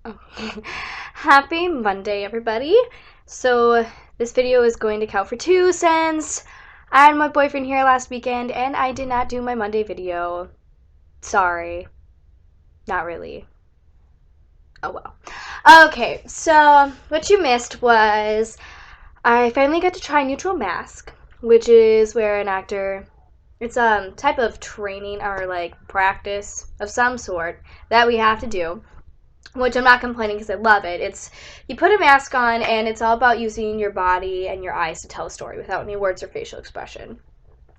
Oh. Happy Monday, everybody. So, this video is going to count for 2 since I had my boyfriend here last weekend and I did not do my Monday video. Sorry. Not really. Oh well. Okay, so what you missed was I finally got to try neutral mask, which is where an actor, it's a type of training or like practice of some sort that we have to do, which I'm not complaining because I love it. It's, you put a mask on and it's all about using your body and your eyes to tell a story without any words or facial expression.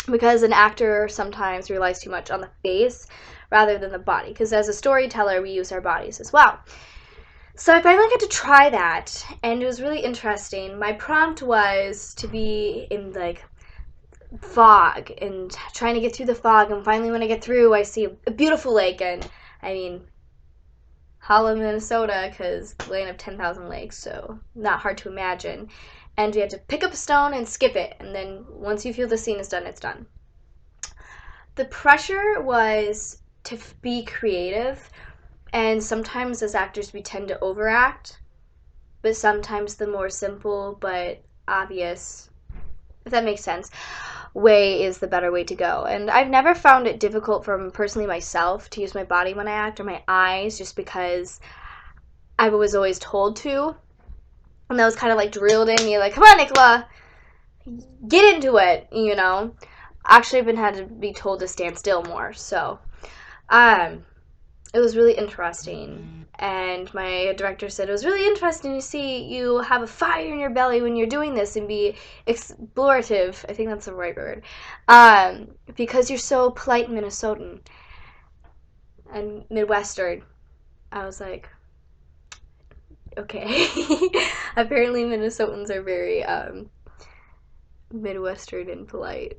Because an actor sometimes relies too much on the face rather than the body. Because as a storyteller, we use our bodies as well. So I finally got to try that, and it was really interesting. My prompt was to be in like fog and trying to get through the fog, and finally when I get through, I see a beautiful lake, and I mean, Holland, Minnesota, because land of 10,000 lakes, so not hard to imagine. And we had to pick up a stone and skip it, and then once you feel the scene is done, it's done. The pressure was to be creative, and sometimes as actors we tend to overact, but sometimes the more simple but obvious, if that makes sense, way is the better way to go. And I've never found it difficult for personally myself to use my body when I act or my eyes, just because I was always told to. And that was kind of like drilled in me, like, come on, Nicola, get into it, you know. Actually, I've been had to be told to stand still more. So, it was really interesting. And my director said it was really interesting to see you have a fire in your belly when you're doing this and be explorative. I think that's the right word. Because you're so polite Minnesotan and Midwestern. I was like, okay. Apparently Minnesotans are very Midwestern and polite.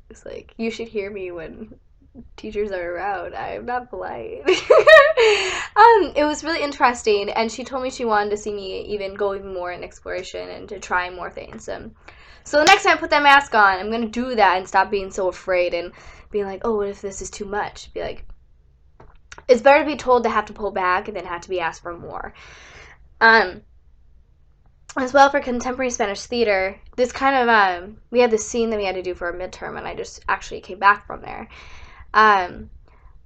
It's like, you should hear me when teachers are around. I am not polite. It was really interesting, and she told me she wanted to see me even go even more in exploration and to try more things. So the next time I put that mask on, I'm gonna do that and stop being so afraid and being like, oh, what if this is too much? Be like, it's better to be told to have to pull back than have to be asked for more. As well, for contemporary Spanish theater, this kind of we had this scene that we had to do for a midterm, and I just actually came back from there.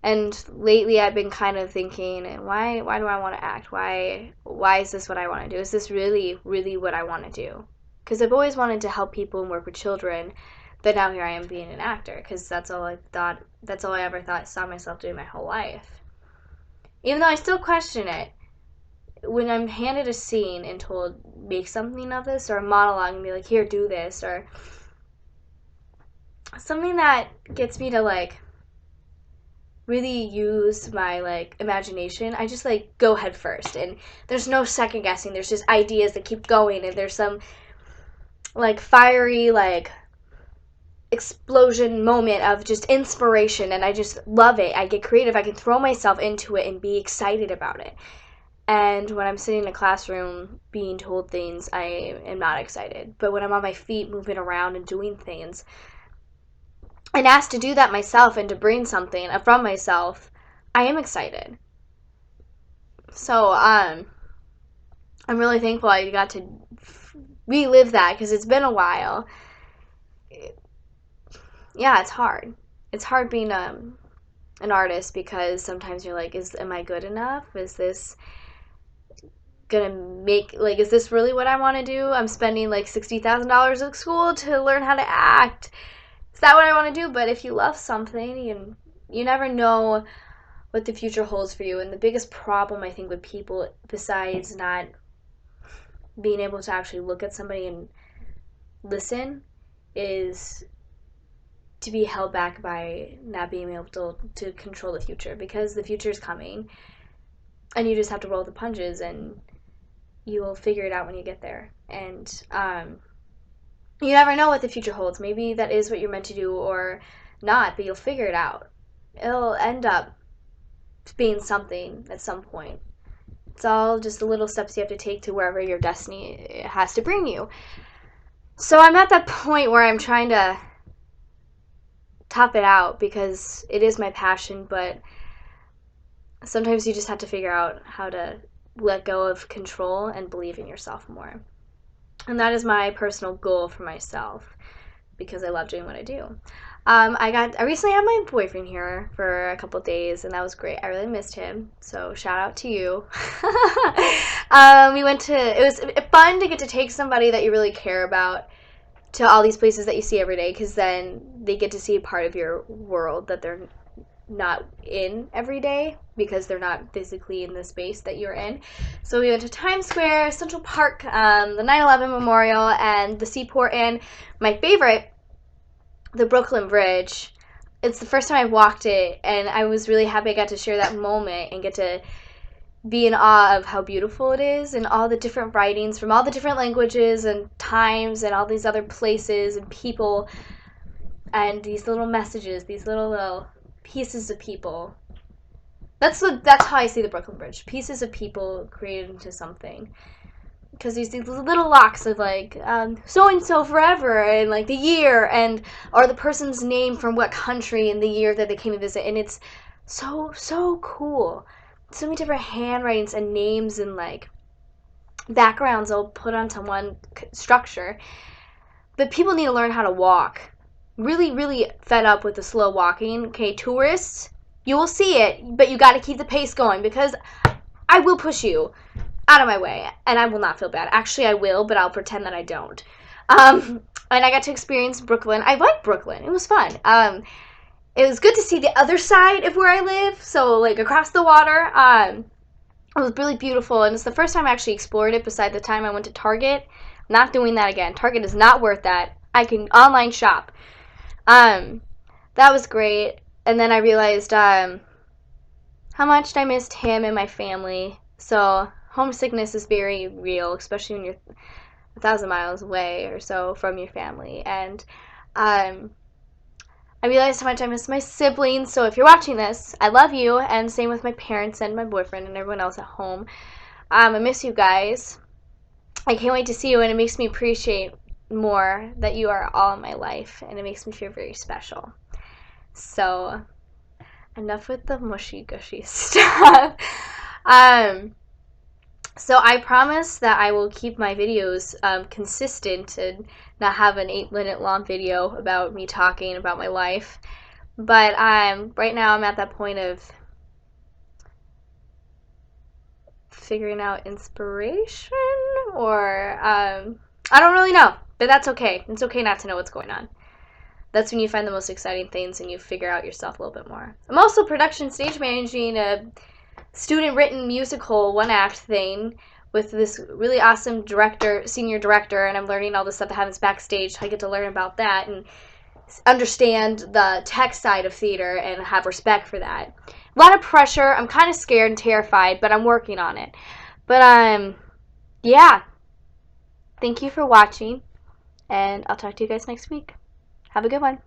And lately I've been kind of thinking, why do I want to act? Why is this what I want to do? Is this really what I want to do? Because I've always wanted to help people and work with children, but now here I am being an actor, because that's all I ever thought I saw myself doing my whole life. Even though I still question it, when I'm handed a scene and told, make something of this, or a monologue and be like, here, do this, or something that gets me to like really use my like imagination, I just like go head first, and there's no second guessing. There's just ideas that keep going, and there's some like fiery like explosion moment of just inspiration, and I just love it. I get creative. I can throw myself into it and be excited about it. And when I'm sitting in a classroom being told things, I am not excited. But when I'm on my feet moving around and doing things, and asked to do that myself and to bring something from myself, I am excited. So I'm really thankful I got to relive that, because it's been a while. Yeah, it's hard. It's hard being an artist, because sometimes you're like, am I good enough? Is this gonna make, like, is this really what I want to do? I'm spending like $60,000 at school to learn how to act. Is that what I want to do? But if you love something, you never know what the future holds for you. And the biggest problem, I think, with people, besides not being able to actually look at somebody and listen, is to be held back by not being able to control the future, because the future is coming and you just have to roll the punches, and you will figure it out when you get there. And you never know what the future holds. Maybe that is what you're meant to do or not, but you'll figure it out. It'll end up being something at some point. It's all just the little steps you have to take to wherever your destiny has to bring you. So I'm at that point where I'm trying to top it out, because it is my passion, but sometimes you just have to figure out how to let go of control and believe in yourself more. And that is my personal goal for myself, because I love doing what I do. I recently had my boyfriend here for a couple days, and that was great. I really missed him, so shout out to you. It was fun to get to take somebody that you really care about to all these places that you see every day, because then they get to see a part of your world that they're not in every day, because they're not physically in the space that you're in. So we went to Times Square, Central Park, the 9/11 Memorial, and the Seaport, and my favorite, the Brooklyn Bridge. It's the first time I've walked it, and I was really happy I got to share that moment and get to be in awe of how beautiful it is, and all the different writings from all the different languages and times and all these other places and people, and these little messages, these little pieces of people. That's how I see the Brooklyn Bridge. Pieces of people created into something. Because these little locks of like so and so forever, and like the year, and or the person's name from what country and the year that they came to visit, and it's so cool. So many different handwritings and names and like backgrounds all put onto one structure. But people need to learn how to walk. Really fed up with the slow walking. Okay, tourists, you will see it, but you got to keep the pace going, because I will push you out of my way, and I will not feel bad. Actually, I will, but I'll pretend that I don't. And I got to experience Brooklyn. I liked Brooklyn. It was fun. It was good to see the other side of where I live, so like across the water. It was really beautiful, and it's the first time I actually explored it beside the time I went to Target. I'm not doing that again. Target is not worth that. I can online shop. That was great. And then I realized how much I missed him and my family. So homesickness is very real, especially when you're 1,000 miles away or so from your family. And I realized how much I miss my siblings. So if you're watching this, I love you, and same with my parents and my boyfriend and everyone else at home. I miss you guys. I can't wait to see you, and it makes me appreciate more that you are all in my life, and it makes me feel very special. So enough with the mushy gushy stuff. So I promise that I will keep my videos consistent and not have an 8-minute long video about me talking about my life. But right now I'm at that point of figuring out inspiration, or I don't really know, but that's okay. It's okay not to know what's going on. That's when you find the most exciting things and you figure out yourself a little bit more. I'm also production stage managing a student-written musical one-act thing with this really awesome senior director, and I'm learning all the stuff that happens backstage. So I get to learn about that and understand the tech side of theater and have respect for that. A lot of pressure. I'm kind of scared and terrified, but I'm working on it. But yeah. Thank you for watching, and I'll talk to you guys next week. Have a good one.